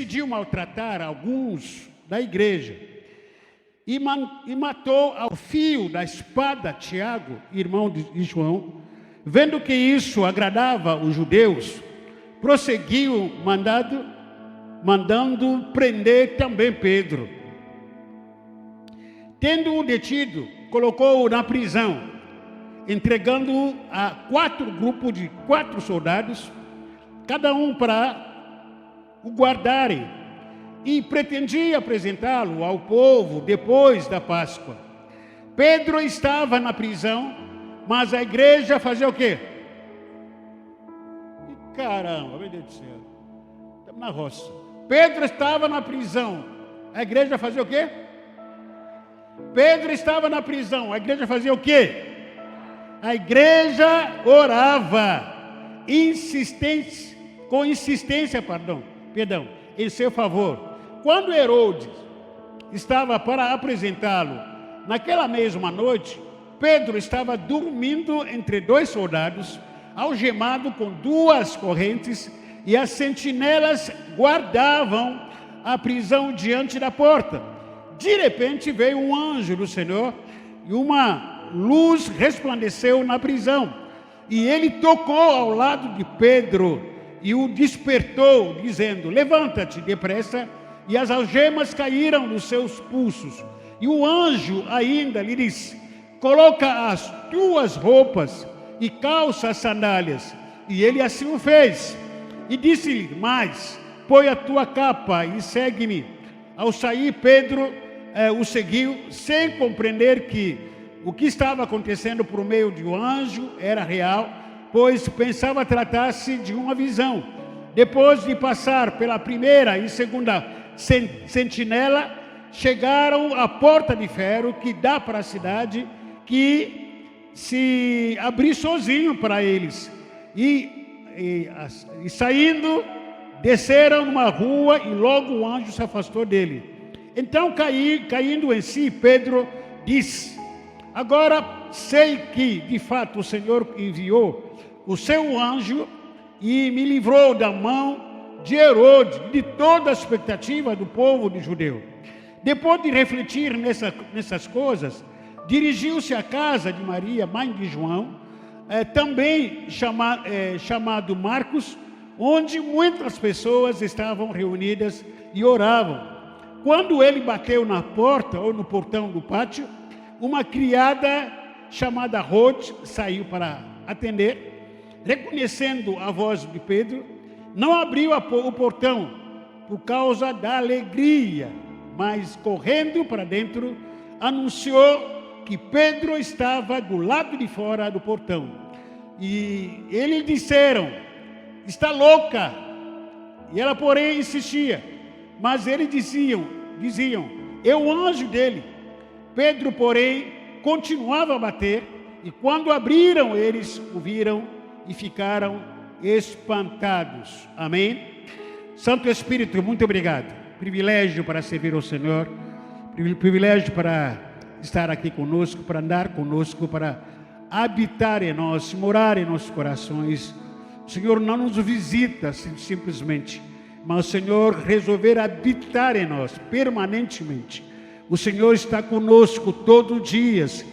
decidiu maltratar alguns da igreja e matou ao fio da espada Tiago, irmão de João. Vendo que isso agradava os judeus, prosseguiu mandando prender também Pedro. Tendo-o detido, colocou-o na prisão, entregando-o a 4 grupos de 4 soldados, cada um para o guardarem, e pretendia apresentá-lo ao povo depois da Páscoa. Pedro estava na prisão, mas a igreja fazia o quê? Caramba, meu Deus do céu. Estamos na roça. Pedro estava na prisão. A igreja fazia o quê? Pedro estava na prisão. A igreja fazia o quê? A igreja orava com insistência, em seu favor. Quando Herodes estava para apresentá-lo, naquela mesma noite, Pedro estava dormindo entre 2 soldados, algemado com 2 correntes, e as sentinelas guardavam a prisão diante da porta. De repente veio um anjo do Senhor, e uma luz resplandeceu na prisão. E ele tocou ao lado de Pedro, e o despertou, dizendo: levanta-te depressa. E as algemas caíram nos seus pulsos. E o anjo ainda lhe disse: coloca as tuas roupas e calça as sandálias. E ele assim o fez. E disse-lhe mais: põe a tua capa e segue-me. Ao sair, Pedro o seguiu, sem compreender que o que estava acontecendo por meio de um anjo era real, pois pensava tratar-se de uma visão. Depois de passar pela primeira e segunda sentinela, chegaram à porta de ferro que dá para a cidade, que se abriu sozinho para eles. E saindo, desceram numa rua, e logo o anjo se afastou dele. Então, caindo em si, Pedro disse: agora sei que de fato o Senhor enviou o seu anjo e me livrou da mão de Herodes, de toda a expectativa do povo de judeu. Depois de refletir nessas coisas, dirigiu-se à casa de Maria, mãe de João, também chamado Marcos, onde muitas pessoas estavam reunidas e oravam. Quando ele bateu na porta ou no portão do pátio, uma criada chamada Rode saiu para atender. Reconhecendo a voz de Pedro, não abriu o portão por causa da alegria, mas correndo para dentro, anunciou que Pedro estava do lado de fora do portão. E eles disseram: está louca. E ela, porém, insistia. Mas eles diziam, é o anjo dele. Pedro, porém, continuava a bater. E quando abriram, eles o viram e ficaram espantados. Amém? Santo Espírito, muito obrigado. Privilégio para servir ao Senhor. Privilégio para estar aqui conosco, para andar conosco, para habitar em nós, morar em nossos corações. O Senhor não nos visita simplesmente, mas o Senhor resolver habitar em nós permanentemente. O Senhor está conosco todos os dias.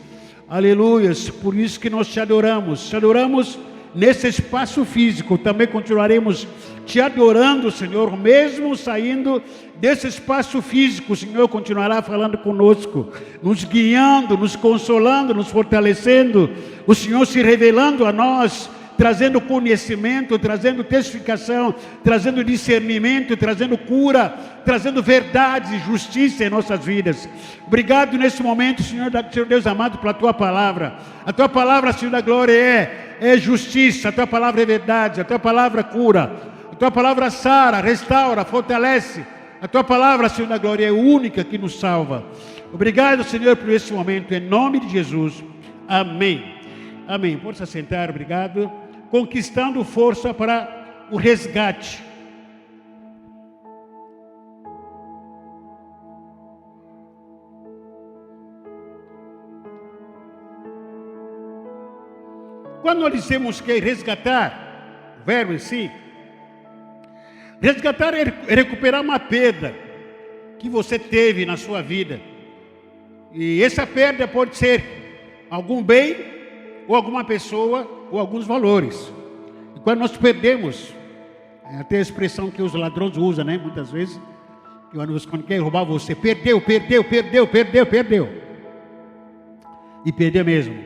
Aleluias. Por isso que nós te adoramos. Te adoramos nesse espaço físico. Também continuaremos te adorando, Senhor, mesmo saindo desse espaço físico. O Senhor continuará falando conosco, nos guiando, nos consolando, nos fortalecendo. O Senhor se revelando a nós, trazendo conhecimento, trazendo testificação, trazendo discernimento, trazendo cura, trazendo verdade e justiça em nossas vidas. Obrigado nesse momento, Senhor Deus amado, pela Tua palavra. A Tua palavra, Senhor da glória, é justiça. A Tua palavra é verdade. A Tua palavra cura. A Tua palavra sara, restaura, fortalece. A Tua palavra, Senhor da glória, é única que nos salva. Obrigado, Senhor, por esse momento, em nome de Jesus. Amém. Amém. Pode se sentar, obrigado. Conquistando força para o resgate. Quando nós dizemos que resgatar, o verbo em si, Resgatar é recuperar uma perda que você teve na sua vida. E essa perda pode ser algum bem, ou alguma pessoa, ou alguns valores. E quando nós perdemos, até a expressão que os ladrões usam, né? Muitas vezes, quando quer roubar você, perdeu. E perdeu mesmo.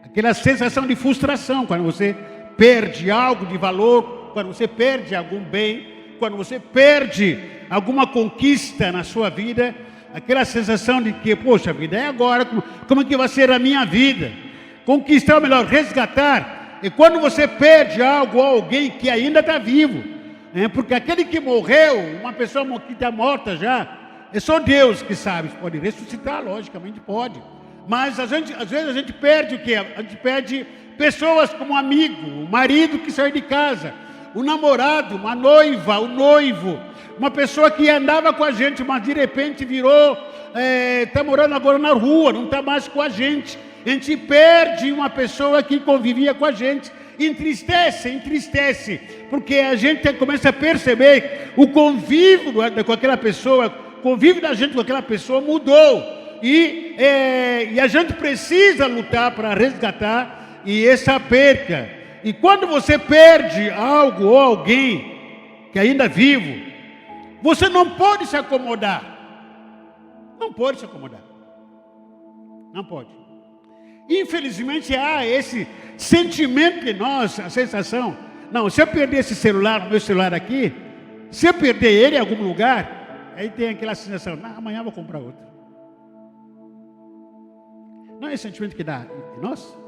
Aquela sensação de frustração, quando você perde algo de valor, quando você perde algum bem, quando você perde alguma conquista na sua vida, aquela sensação de que, poxa vida, é agora, como é que vai ser a minha vida? Conquistar, ou melhor, resgatar, é quando você perde algo ou alguém que ainda está vivo. Porque aquele que morreu, uma pessoa que está morta já, é só Deus que sabe, pode ressuscitar, logicamente pode. Mas às vezes a gente perde o quê? A gente perde pessoas como um amigo, o marido que saiu de casa, o namorado, uma noiva, o noivo, uma pessoa que andava com a gente, mas de repente virou, está morando agora na rua, não está mais com a gente. A gente perde uma pessoa que convivia com a gente. Entristece, porque a gente começa a perceber o convívio com aquela pessoa, o convívio da gente com aquela pessoa mudou. E a gente precisa lutar para resgatar e essa perca. E quando você perde algo ou alguém que ainda é vivo, você não pode se acomodar. Não pode se acomodar. Não pode. Infelizmente há esse sentimento em nós, a sensação, não, se eu perder esse celular, o meu celular aqui, se eu perder ele em algum lugar, aí tem aquela sensação, não, amanhã eu vou comprar outro. Não é esse sentimento que dá em nós?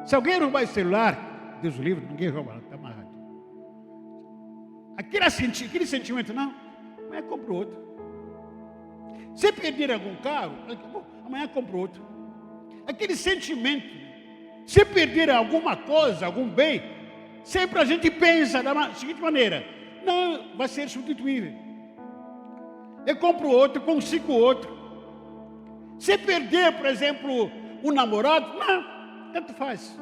Se alguém roubar esse celular, Deus o livre, ninguém rouba, está amarrado. Aquele sentimento, não, amanhã eu compro outro. Se perder algum carro, amanhã eu compro outro. Aquele sentimento, se perder alguma coisa, algum bem, sempre a gente pensa da seguinte maneira, não, vai ser substituível. Eu compro outro, consigo outro. Se perder, por exemplo, um namorado, não, tanto faz.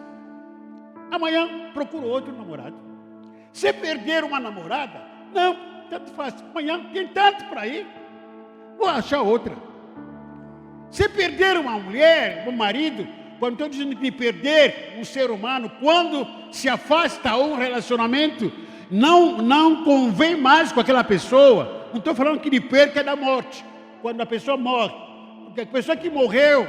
Amanhã procuro outro namorado. Se perder uma namorada, não, tanto faz. Amanhã tem tanto para ir, vou achar outra. Se perder uma mulher, um marido, quando estou dizendo que perder um ser humano, quando se afasta um relacionamento, não convém mais com aquela pessoa. Não estou falando que de perca é da morte, quando a pessoa morre. Porque a pessoa que morreu,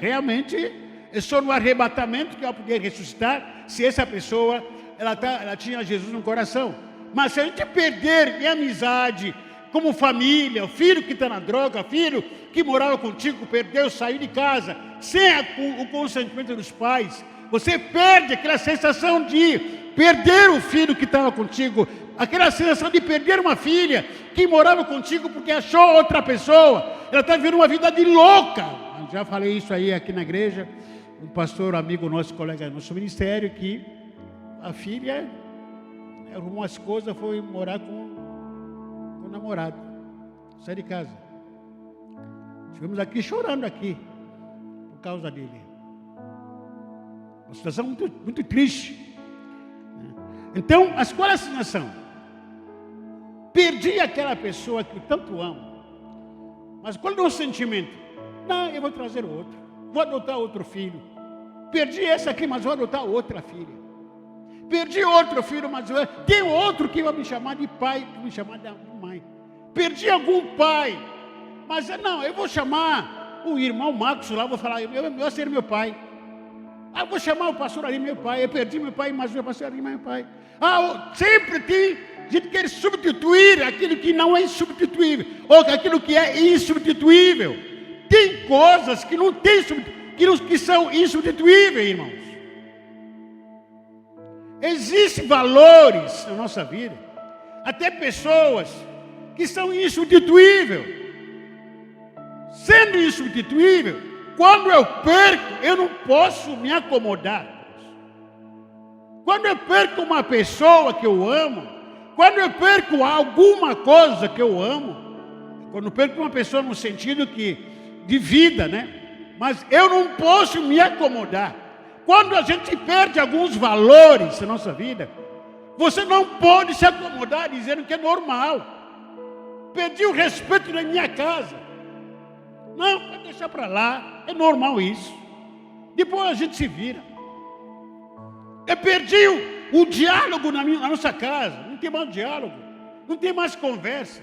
realmente, é só no arrebatamento que ela poder ressuscitar, se essa pessoa, ela tinha Jesus no coração. Mas se a gente perder em amizade, como família, o filho que está na droga, o filho que morava contigo, perdeu, saiu de casa, sem o consentimento dos pais, você perde aquela sensação de perder o filho que estava contigo, aquela sensação de perder uma filha que morava contigo porque achou outra pessoa, ela está vivendo uma vida de louca. Eu já falei isso aí aqui na igreja, um pastor, amigo nosso, colega do nosso ministério, que a filha arrumou as coisas, foi morar com o namorado, sai de casa. Estivemos aqui chorando aqui por causa dele. Uma situação muito, muito triste. Então, qual é a situação? Perdi aquela pessoa que eu tanto amo. Mas qual é o sentimento? Não, eu vou trazer outro. Vou adotar outro filho. Perdi essa aqui, mas vou adotar outra filha. Perdi outro filho, mas tem outro que vai me chamar de pai, que vai me chamar de mãe. Perdi algum pai, mas não, eu vou chamar o irmão Marcos lá, vou falar, eu vou ser meu pai. Eu vou chamar o pastor ali, meu pai. Eu perdi meu pai, mas o pastor ali, meu pai. Sempre tem gente que quer substituir aquilo que não é insubstituível, ou aquilo que é insubstituível. Tem coisas que não tem, que são insubstituíveis, irmãos. Existem valores na nossa vida, até pessoas que são insubstituíveis. Sendo insubstituível, quando eu perco, eu não posso me acomodar. Quando eu perco uma pessoa que eu amo, quando eu perco alguma coisa que eu amo, quando eu perco uma pessoa no sentido de vida, né? Mas eu não posso me acomodar. Quando a gente perde alguns valores na nossa vida, Você não pode se acomodar dizendo que é normal. Perdi o respeito na minha casa. Não, pode deixar para lá. É normal isso. Depois a gente se vira. Eu perdi o diálogo na nossa casa. Não tem mais diálogo. Não tem mais conversa.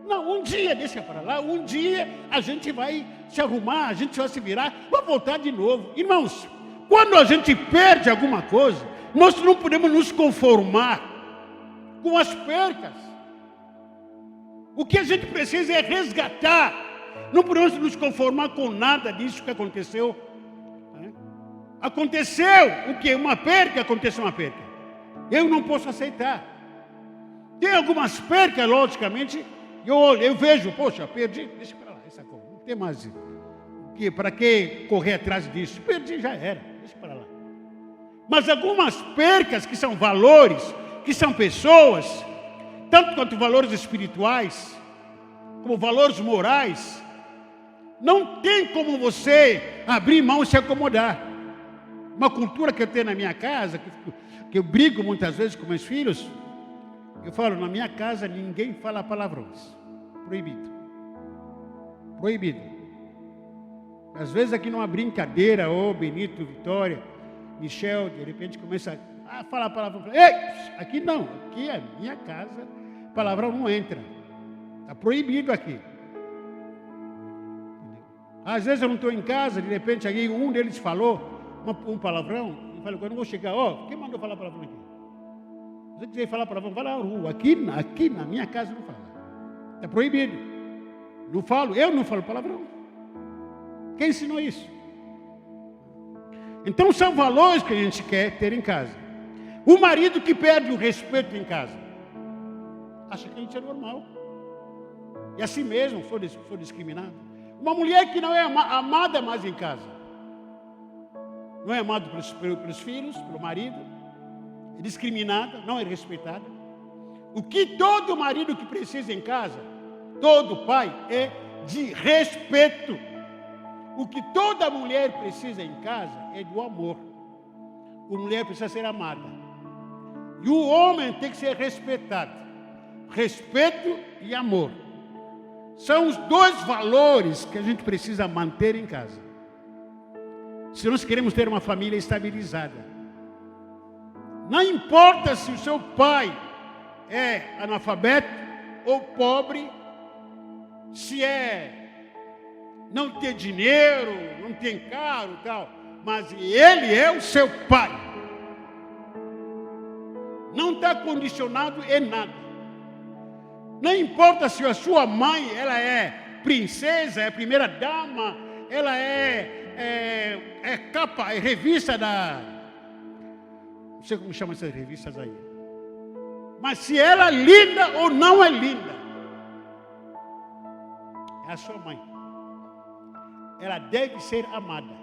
Não, um dia deixa para lá. Um dia a gente vai se arrumar. A gente vai se virar. Vai voltar de novo. Irmãos, quando a gente perde alguma coisa, nós não podemos nos conformar com as percas. O que a gente precisa é resgatar. Não podemos nos conformar com nada disso que aconteceu. Aconteceu o que? Uma perca, aconteceu uma perca. Eu não posso aceitar. Tem algumas percas, logicamente, eu vejo, poxa, perdi, deixa para lá, essa coisa. Não tem mais. Para que correr atrás disso? Perdi, já era, deixa para lá. Mas algumas percas que são valores, que são pessoas, tanto quanto valores espirituais, como valores morais, não tem como você abrir mão e se acomodar. Uma cultura que eu tenho na minha casa, que eu brigo muitas vezes com meus filhos, eu falo, na minha casa ninguém fala palavrões. Proibido. Proibido. Às vezes aqui numa brincadeira, Benito, Vitória, Michel, de repente começa a falar palavrão. Ei, aqui não, aqui é minha casa, palavrão não entra. Está proibido aqui. Às vezes eu não estou em casa, de repente alguém, um deles falou um palavrão, e falou, eu não vou chegar, quem mandou falar palavrão aqui? Se você quiser falar palavrão, vai lá na rua. Aqui na minha casa não fala. Está proibido. Não falo, eu não falo palavrão. Quem ensinou isso? Então são valores que a gente quer ter em casa. O marido que perde o respeito em casa, acha que a gente é normal. E assim mesmo, sou discriminado. Uma mulher que não é amada mais em casa. Não é amada pelos filhos, pelo marido. É discriminada, não é respeitada. O que todo marido que precisa em casa, todo pai, é de respeito. O que toda mulher precisa em casa é do amor. A mulher precisa ser amada. E o homem tem que ser respeitado. Respeito e amor. São os dois valores que a gente precisa manter em casa. Se nós queremos ter uma família estabilizada. Não importa se o seu pai é analfabeto ou pobre, se não tem dinheiro, não tem carro e tal, mas ele é o seu pai. Não está condicionado em nada. Não importa se a sua mãe, ela é princesa, é primeira dama, ela é capa, é revista da... Não sei como chama essas revistas aí. Mas se ela é linda ou não é linda, é a sua mãe. Ela deve ser amada.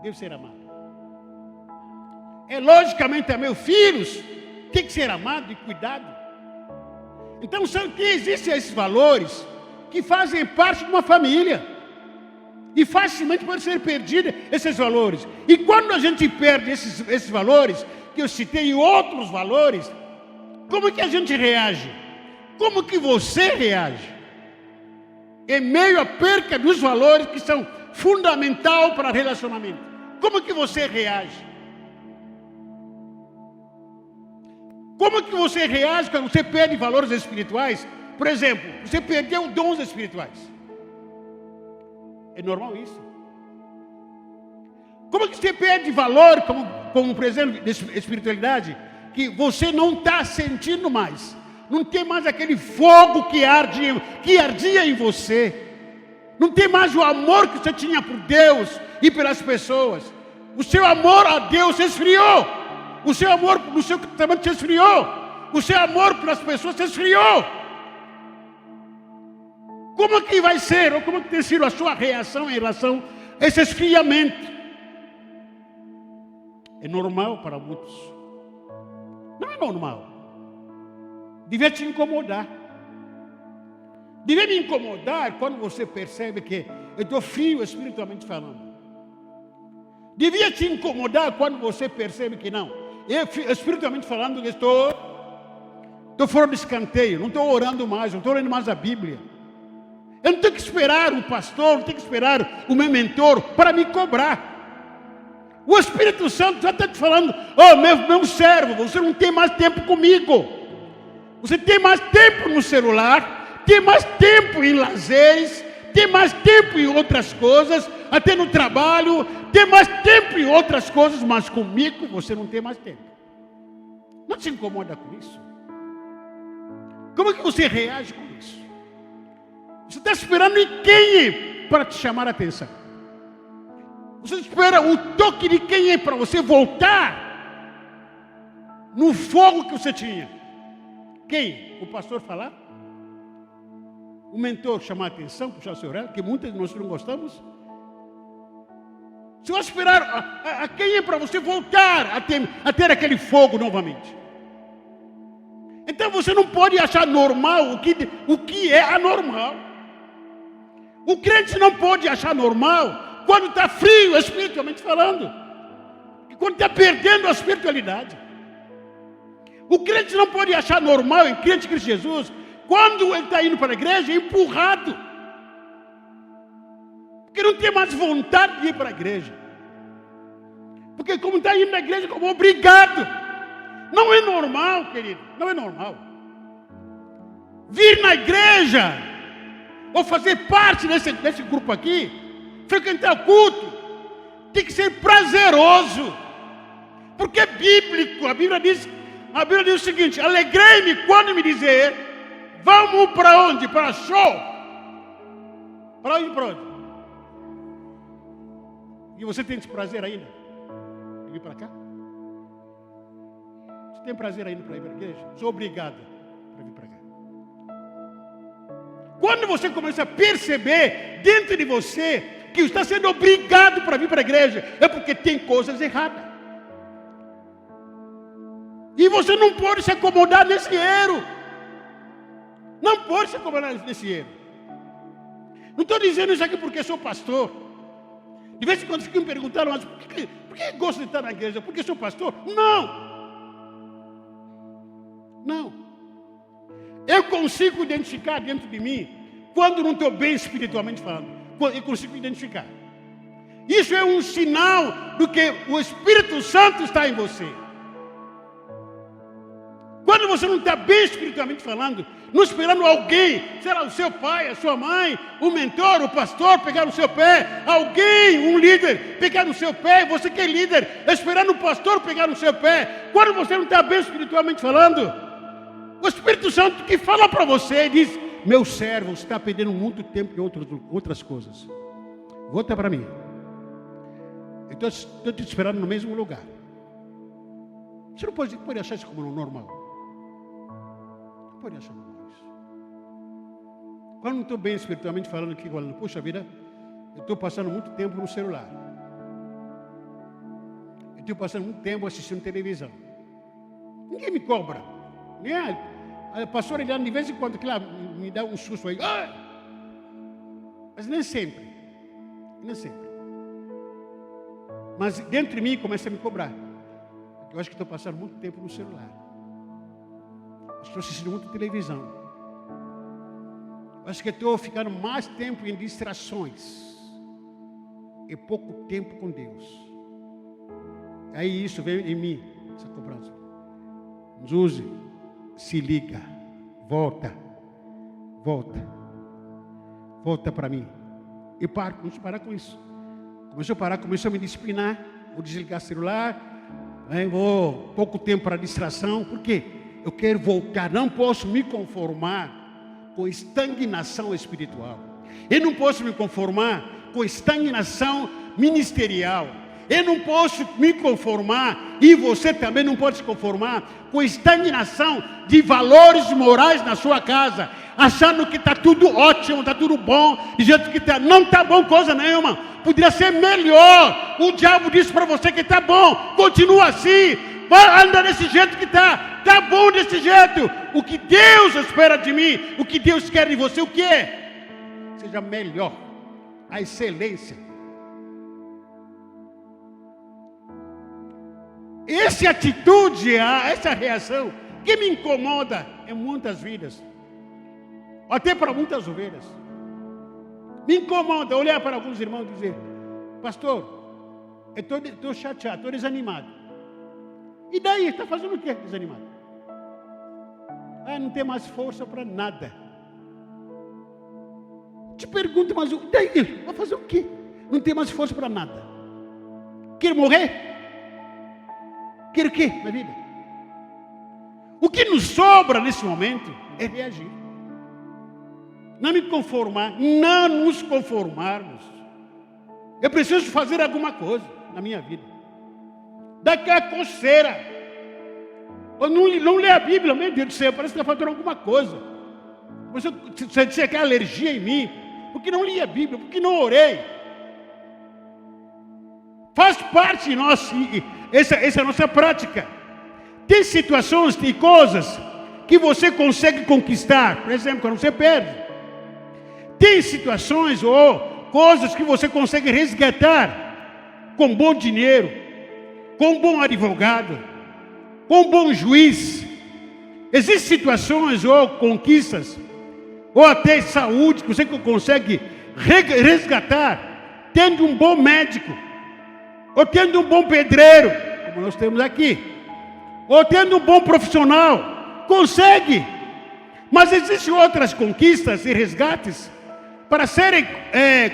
Deve ser amada. É logicamente também os filhos têm que ser amados e cuidados. Então existem esses valores que fazem parte de uma família. E facilmente pode ser perdido esses valores. E quando a gente perde esses valores, que eu citei, e outros valores, como que a gente reage? Como que você reage? Em meio à perca dos valores que são fundamentais para relacionamento. Como que você reage? Como que você reage quando você perde valores espirituais? Por exemplo, você perdeu dons espirituais. É normal isso. Como que você perde valor, como por exemplo, de espiritualidade, que você não está sentindo mais? Não tem mais aquele fogo que ardia em você. Não tem mais o amor que você tinha por Deus e pelas pessoas. O seu amor a Deus se esfriou. O seu amor no seu casamento se esfriou. O seu amor pelas pessoas se esfriou. Como que vai ser, ou como que tem sido a sua reação em relação a esse esfriamento? É normal para muitos. Não é normal. Devia te incomodar. Devia me incomodar quando você percebe que eu estou frio espiritualmente falando. Devia te incomodar quando você percebe que não. Eu, espiritualmente falando, estou fora de escanteio, não estou orando mais, não estou lendo mais a Bíblia. Eu não tenho que esperar o pastor, não tenho que esperar o meu mentor para me cobrar. O Espírito Santo já está te falando: oh, meu servo, você não tem mais tempo comigo. Você tem mais tempo no celular, tem mais tempo em lazeres, tem mais tempo em outras coisas, até no trabalho, tem mais tempo em outras coisas, mas comigo você não tem mais tempo. Não se incomoda com isso? Como é que você reage com isso? Você está esperando em quem para te chamar a atenção? Você espera o toque de quem para você voltar no fogo que você tinha? Quem? O pastor falar? O mentor chamar a atenção, puxar o seu orelha, que muitas de nós não gostamos? Você vai esperar a quem para você voltar a ter aquele fogo novamente? Então você não pode achar normal o que é anormal. O crente não pode achar normal quando está frio, espiritualmente falando, e quando está perdendo a espiritualidade. O crente não pode achar normal em crente de Cristo Jesus quando ele está indo para a igreja empurrado, porque não tem mais vontade de ir para a igreja, porque como está indo na igreja como obrigado. Não é normal, querido, não é normal vir na igreja ou fazer parte desse grupo aqui, frequentar o culto. Tem que ser prazeroso, porque é bíblico. A Bíblia diz o seguinte: alegrei-me quando me dizer, vamos para onde? Para show. Para onde? Para onde? E você tem esse prazer ainda de vir para cá? Você tem prazer ainda para ir para a igreja? Sou obrigado para vir para cá. Quando você começa a perceber dentro de você que está sendo obrigado para vir para a igreja, é porque tem coisas erradas. E você não pode se acomodar nesse erro. Não pode se acomodar nesse erro. Não estou dizendo isso aqui porque sou pastor. De vez em quando ficam me perguntando, mas por que gosto de estar na igreja? Porque sou pastor? Não. Não. Eu consigo identificar dentro de mim quando não estou bem espiritualmente falando. Eu consigo identificar. Isso é um sinal do que o Espírito Santo está em você. Quando você não está bem espiritualmente falando, não esperando alguém, será o seu pai, a sua mãe, o mentor, o pastor pegar no seu pé, alguém, um líder, pegar no seu pé, você que é líder, esperando o pastor pegar no seu pé. Quando você não está bem espiritualmente falando, o Espírito Santo que fala para você diz: meu servo, você está perdendo muito tempo em outras coisas. Volta para mim. Eu estou te esperando no mesmo lugar. Você não pode achar isso como normal. Não pode achar normal isso. Quando não estou bem espiritualmente falando aqui, falando, poxa vida, eu estou passando muito tempo no celular. Eu estou passando muito tempo assistindo televisão. Ninguém me cobra. A pastora Eliane, de vez em quando, me dá um susto aí. Ah! Mas nem sempre. Nem sempre. Mas dentro de mim começa a me cobrar. Eu acho que estou passando muito tempo no celular. Estou assistindo muito televisão. Acho que estou ficando mais tempo em distrações e pouco tempo com Deus. Aí isso vem em mim, essa cobrança. Zuzi, se liga, volta para mim. E começo a parar com isso. Começou a me disciplinar, vou desligar o celular, vou pouco tempo para distração. Por quê? Eu quero voltar, não posso me conformar com estagnação espiritual. Eu não posso me conformar com estagnação ministerial. Eu não posso me conformar, e você também não pode se conformar com estagnação de valores morais na sua casa, achando que está tudo ótimo, está tudo bom, de jeito que está. Não está bom coisa nenhuma, poderia ser melhor. O diabo disse para você que está bom, continua assim, anda desse jeito que está bom desse jeito. O que Deus espera de mim, o que Deus quer de você, o que é? Seja melhor, a excelência. essa atitude, essa reação, que me incomoda em muitas vidas, até para muitas ovelhas. Me incomoda olhar para alguns irmãos e dizer: pastor, eu estou chateado, estou desanimado. E daí, está fazendo o que desanimado? Não tem mais força para nada. Te pergunto, mas daí, vai fazer o quê? Não tem mais força para nada. Quer morrer? Quer o quê na vida? O que nos sobra nesse momento é reagir. Não me conformar, não nos conformarmos. Eu preciso fazer alguma coisa na minha vida. Daqui a coceira. Eu não lê a Bíblia, meu Deus do céu, parece que está fazendo alguma coisa. Você disse que há alergia em mim, porque não li a Bíblia, porque não orei. Faz parte de nós, essa é a nossa prática. Tem situações e coisas que você consegue conquistar, por exemplo, quando você perde. Tem situações ou coisas que você consegue resgatar com bom dinheiro, com um bom advogado, com um bom juiz. Existem situações ou conquistas, ou até saúde, que você consegue resgatar tendo um bom médico, ou tendo um bom pedreiro, como nós temos aqui, ou tendo um bom profissional. Consegue. Mas existem outras conquistas e resgates para serem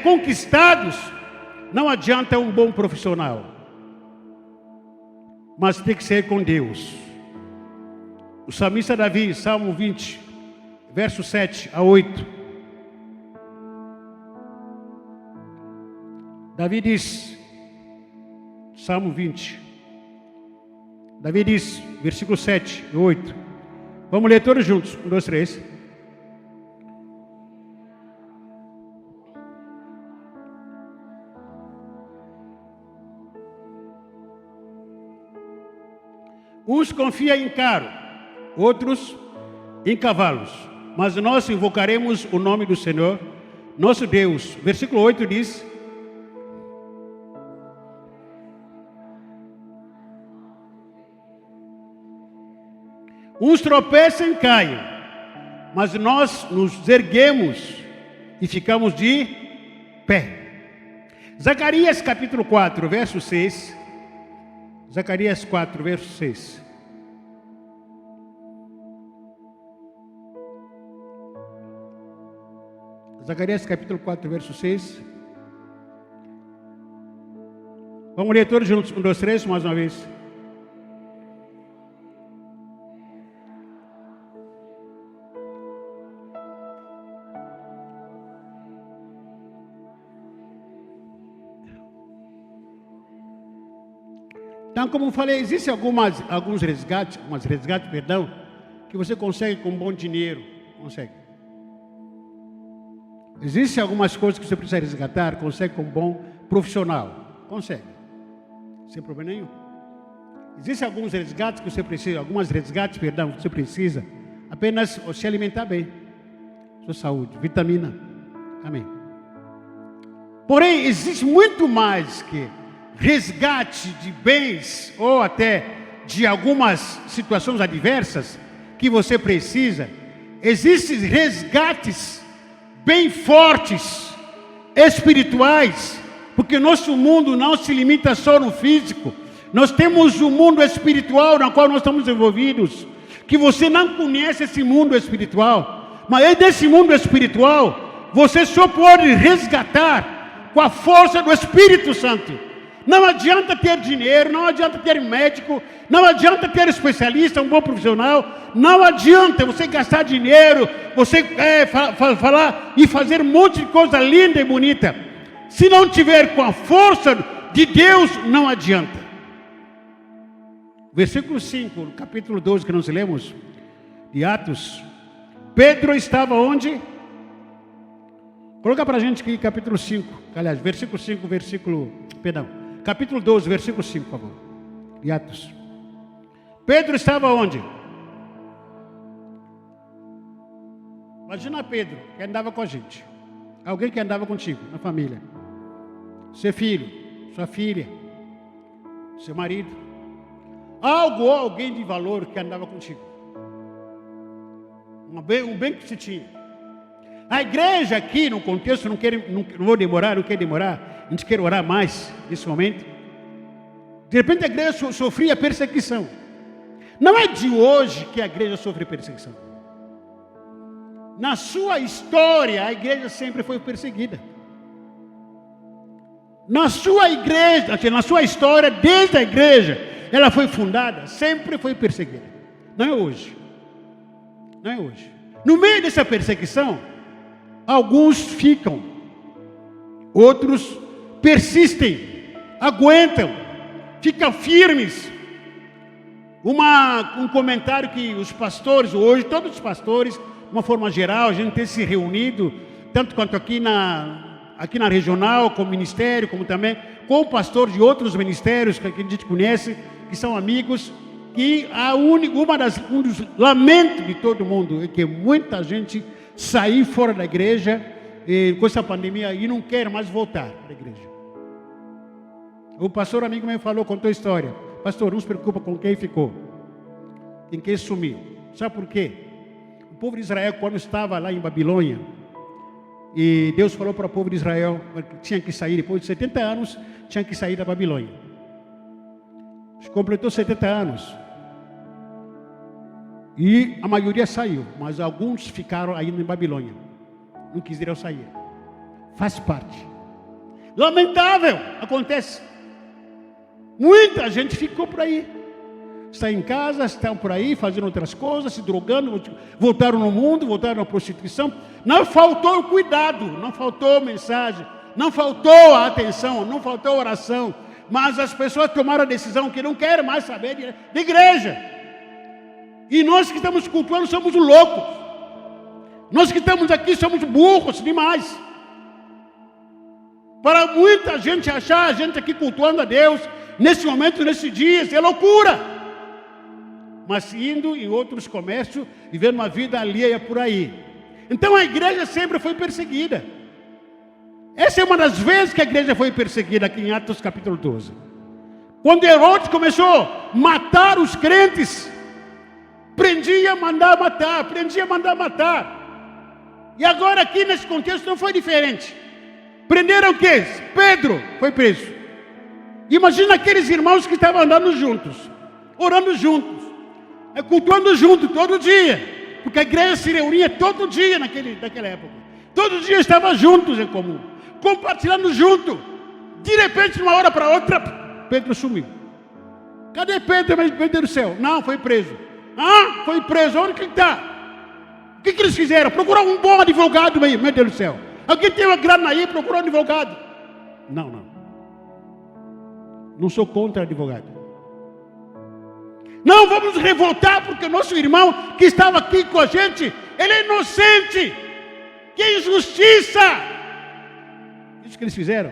conquistados. Não adianta um bom profissional, mas tem que ser com Deus. O salmista Davi, Salmo 20, verso 7 a 8. Davi diz, Salmo 20, Davi diz, versículo 7 e 8. Vamos ler todos juntos, 1, 2, 3. Uns confiam em carro, outros em cavalos, mas nós invocaremos o nome do Senhor, nosso Deus. Versículo 8 diz: uns tropeçam e caem, mas nós nos erguemos e ficamos de pé. Zacarias capítulo 4, verso 6. Zacarias 4, verso 6. Zacarias capítulo 4, verso 6. Vamos ler todos juntos, 1, 2, 3, mais uma vez. Então, como eu falei, existem alguns resgates, que você consegue com bom dinheiro, consegue. Existem algumas coisas que você precisa resgatar, consegue com bom profissional, consegue, sem problema nenhum. Existem alguns resgates que você precisa, que você precisa apenas se alimentar bem, sua saúde, vitamina, amém. Porém, existe muito mais que resgate de bens ou até de algumas situações adversas que você precisa. Existem resgates bem fortes, espirituais, porque nosso mundo não se limita só no físico. Nós temos um mundo espiritual no qual nós estamos envolvidos, que você não conhece esse mundo espiritual, mas é desse mundo espiritual você só pode resgatar com a força do Espírito Santo. Não adianta ter dinheiro, não adianta ter médico, não adianta ter especialista, um bom profissional, não adianta você gastar dinheiro, você falar e fazer um monte de coisa linda e bonita. Se não tiver com a força de Deus, não adianta. Versículo 5, capítulo 12 que nós lemos, de Atos. Pedro estava onde? Coloca para a gente aqui, capítulo 5, aliás, versículo 5, capítulo 12, versículo 5, por favor, de Atos. Pedro estava onde? Imagina Pedro, que andava com a gente. Alguém que andava contigo, na família. Seu filho, sua filha, seu marido. algo ou alguém de valor que andava contigo. Um bem que se tinha. A igreja aqui, no contexto, não vou demorar, não quer demorar, a gente quer orar mais nesse momento. De repente a igreja sofria perseguição. Não é de hoje que a igreja sofre perseguição. Na sua história, a igreja sempre foi perseguida. Na sua igreja, na sua história, desde a igreja, ela foi fundada, sempre foi perseguida. Não é hoje. Não é hoje. No meio dessa perseguição, alguns ficam, outros persistem, aguentam, ficam firmes. Um comentário que os pastores, hoje, todos os pastores, de uma forma geral, a gente tem se reunido, tanto quanto aqui na regional, com o ministério, como também com pastores de outros ministérios que a gente conhece, que são amigos, que um dos lamentos de todo mundo é que muita gente saiu fora da igreja com essa pandemia e não quer mais voltar à igreja. O pastor amigo meu contou a história. Pastor, não se preocupa com quem ficou, com quem sumiu. Sabe por quê? O povo de Israel, quando estava lá em Babilônia, e Deus falou para o povo de Israel que tinha que sair, depois de 70 anos, tinha que sair da Babilônia. Completou 70 anos. E a maioria saiu, mas alguns ficaram ainda em Babilônia. Não quiseram sair. Faz parte. Lamentável, acontece. Muita gente ficou por aí. Está em casa, estão por aí fazendo outras coisas, se drogando, voltaram no mundo, voltaram à prostituição. Não faltou o cuidado, não faltou mensagem, não faltou a atenção, não faltou a oração. Mas as pessoas tomaram a decisão que não querem mais saber de igreja. E nós que estamos cultuando somos loucos. Nós que estamos aqui somos burros demais. Para muita gente achar a gente aqui cultuando a Deus, nesse momento, nesses dias, é loucura. Mas indo em outros comércios, vivendo uma vida alheia por aí. Então a igreja sempre foi perseguida. Essa é uma das vezes que a igreja foi perseguida aqui em Atos capítulo 12. Quando Herodes começou a matar os crentes, prendia, mandava matar, prendia, mandava matar. E agora aqui nesse contexto não foi diferente. Prenderam o quê? Pedro foi preso. Imagina aqueles irmãos que estavam andando juntos, orando juntos, cultuando juntos todo dia, porque a igreja se reunia todo dia naquela época. Todo dia estavam juntos em comum, compartilhando junto. De repente, de uma hora para outra, Pedro sumiu. Cadê Pedro? Mas Pedro do céu? Não, foi preso. Ah, foi preso. Onde que está? O que eles fizeram? Procuraram um bom advogado, meu Deus do céu. Alguém tem uma grana aí, procurou um advogado. Não. Não sou contra advogado. Não, vamos revoltar porque o nosso irmão que estava aqui com a gente, ele é inocente. Que injustiça! Isso que eles fizeram.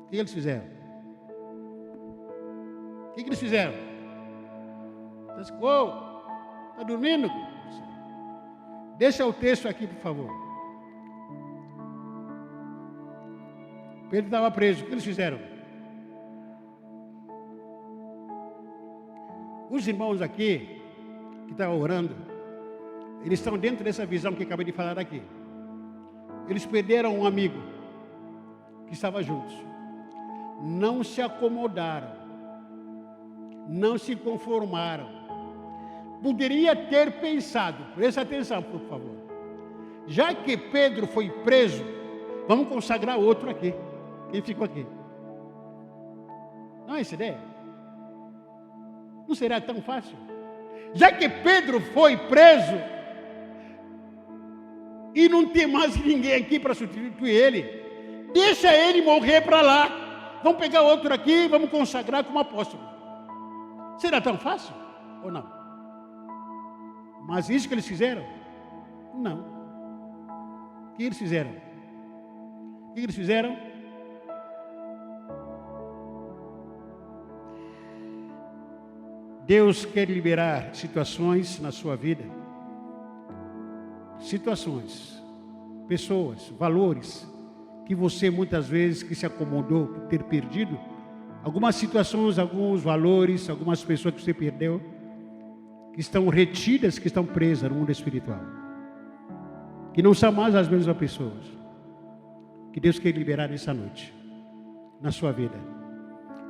O que eles fizeram? O que eles fizeram? Está dormindo? Deixa o texto aqui, por favor. Pedro estava preso. O que eles fizeram? Os irmãos aqui, que estavam orando, eles estão dentro dessa visão que acabei de falar aqui. Eles perderam um amigo que estava juntos. Não se acomodaram. Não se conformaram. Poderia ter pensado, presta atenção, por favor. Já que Pedro foi preso, vamos consagrar outro aqui. Quem ficou aqui? Não é essa ideia? Não será tão fácil? Já que Pedro foi preso e não tem mais ninguém aqui para substituir ele, deixa ele morrer para lá. Vamos pegar outro aqui e vamos consagrar como apóstolo. Será tão fácil ou não? Mas isso que eles fizeram? Não. O que eles fizeram? O que eles fizeram? Deus quer liberar situações na sua vida. Situações, pessoas, valores que você muitas vezes que se acomodou por ter perdido, Algumas situações, alguns valores, algumas pessoas que você perdeu, que estão retidas, que estão presas no mundo espiritual, que não são mais as mesmas pessoas, que Deus quer liberar nessa noite, na sua vida.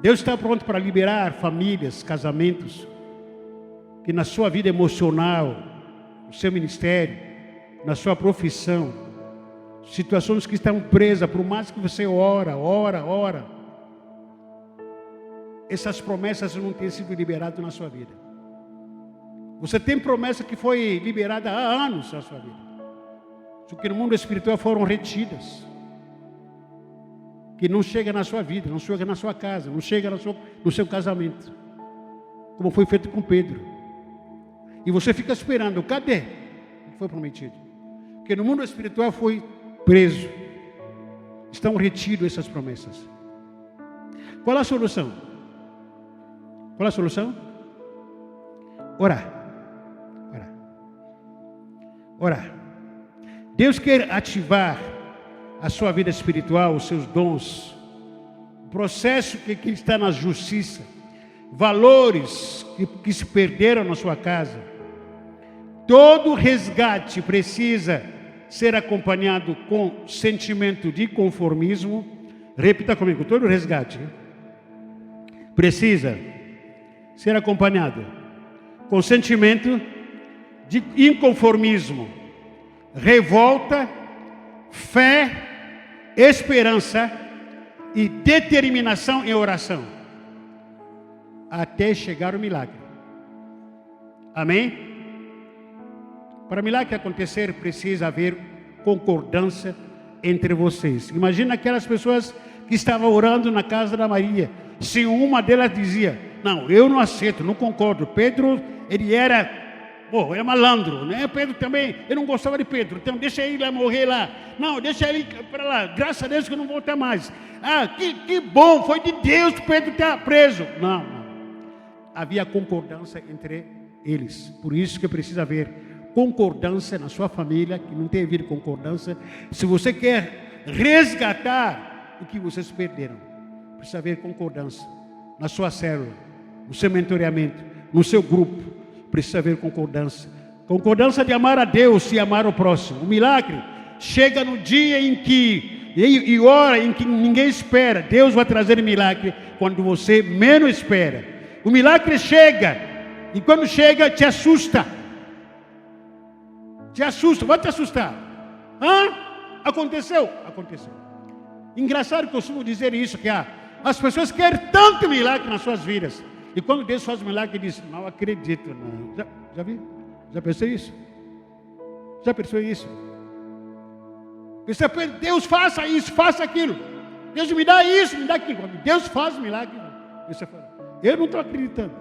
Deus está pronto para liberar famílias, casamentos, que na sua vida emocional, no seu ministério, na sua profissão, situações que estão presas, por mais que você ora, essas promessas não têm sido liberadas na sua vida. Você tem promessa que foi liberada há anos na sua vida, só que no mundo espiritual foram retidas, que não chega na sua vida, não chega na sua casa, não chega no seu casamento, como foi feito com Pedro. E você fica esperando, cadê o que foi prometido? Porque no mundo espiritual foi preso, estão retidas essas promessas. Qual a solução? Qual a solução? Orar. Orar. Deus quer ativar a sua vida espiritual, os seus dons, o processo que está na justiça, valores que se perderam na sua casa. Todo resgate precisa ser acompanhado com sentimento de conformismo. Repita comigo, todo resgate precisa ser acompanhado com sentimento de inconformismo, revolta, fé, esperança e determinação em oração, até chegar o milagre. Amém? Para o milagre acontecer, precisa haver concordância entre vocês. Imagina aquelas pessoas que estavam orando na casa da Maria. Se uma delas dizia, não, eu não aceito, não concordo. Pedro, ele era malandro, né? Pedro também, eu não gostava de Pedro, então deixa ele lá morrer lá. Não, deixa ele para lá, graças a Deus que eu não vou voltar mais. Ah, que bom, foi de Deus que Pedro está preso. Não. Havia concordância entre eles. Por isso que precisa haver concordância na sua família, que não tem havido concordância. Se você quer resgatar o que vocês perderam, precisa haver concordância na sua célula, no seu mentoreamento, no seu grupo. Precisa haver concordância. Concordância de amar a Deus e amar o próximo. O milagre chega no dia em que, e hora em que ninguém espera. Deus vai trazer milagre quando você menos espera. O milagre chega, e quando chega te assusta. Te assusta, vai te assustar. Aconteceu? Aconteceu. Engraçado que eu costumo dizer isso, que as pessoas querem tanto milagre nas suas vidas. E quando Deus faz um milagre, diz, não acredito, não. Já viu? Já pensou isso? Já pensou isso? Você pensa, Deus faça isso, faça aquilo. Deus me dá isso, me dá aquilo. Quando Deus faz um milagre, você fala, eu não estou acreditando.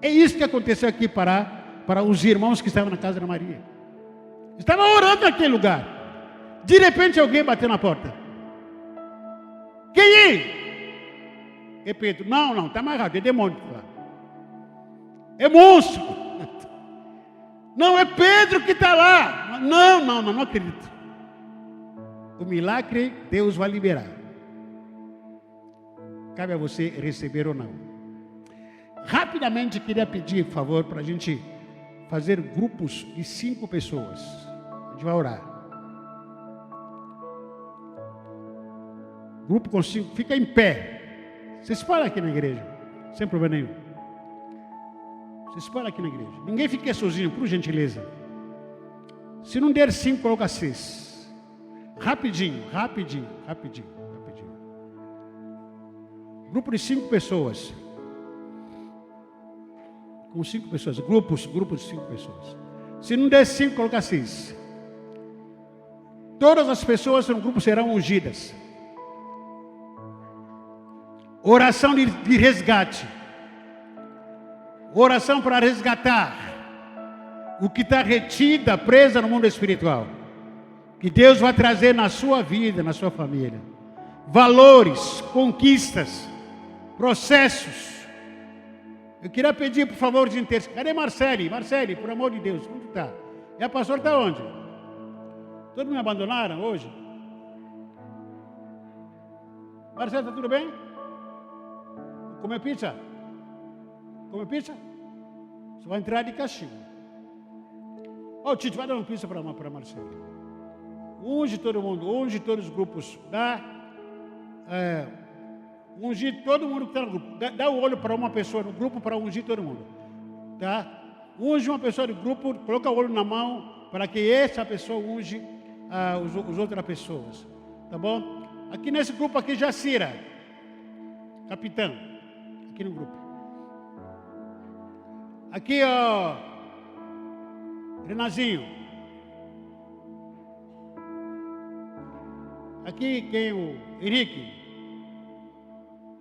É isso que aconteceu aqui para os irmãos que estavam na casa da Maria. Estavam orando naquele lugar. De repente alguém bateu na porta. Quem é? É Pedro. Não, está mais errado, é demônio lá. É monstro. Não, é Pedro que está lá. Não acredito. O milagre Deus vai liberar. Cabe a você receber ou não. Rapidamente queria pedir, por favor, para a gente fazer grupos de 5 pessoas. A gente vai orar. Grupo com 5, fica em pé. Vocês param aqui na igreja, sem problema nenhum. Vocês param aqui na igreja. Ninguém fique sozinho, por gentileza. Se não der 5, coloca 6. Rapidinho. Grupo de 5 pessoas. Com 5 pessoas. Grupos de 5 pessoas. Se não der 5, coloca 6. Todas as pessoas no grupo serão ungidas. Oração de resgate. Oração para resgatar o que está retida, presa no mundo espiritual. Que Deus vai trazer na sua vida, na sua família. Valores, conquistas, processos. Eu queria pedir, por favor, de intercessão. Cadê Marcele? Marcele, por amor de Deus, onde está? E a pastora está onde? Todos me abandonaram hoje? Marcele, está tudo bem? Comer pizza? Comer pizza? Você vai entrar de castigo. Ó, Tito, vai dar uma pizza para Marcelo. Unge todo mundo, unge todos os grupos. Ungir todo mundo que está no grupo. Dá o olho para uma pessoa no grupo para ungir todo mundo. Tá? Unge uma pessoa do grupo, coloca o olho na mão para que essa pessoa unge as outras pessoas. Tá bom? Aqui nesse grupo aqui, Jacira, capitão. Aqui no grupo. Aqui, ó, Renazinho. Aqui, quem? O Henrique.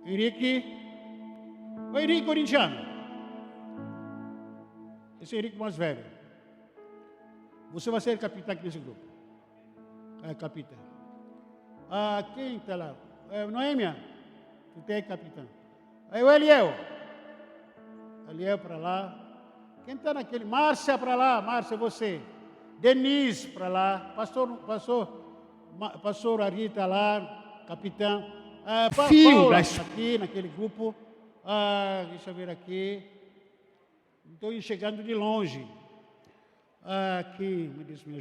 O Henrique corintiano. Esse é o Henrique mais velho. Você vai ser capitão aqui nesse grupo. Capitão. Quem está lá? Noêmia. Tu é capitão. Aí o Eliel. Eliel para lá. Quem está naquele? Márcia para lá. Márcia, você. Denise para lá. Pastor Arita lá. Capitão. Paula, aqui naquele grupo. Deixa eu ver aqui. Estou chegando de longe. Aqui, me diz, me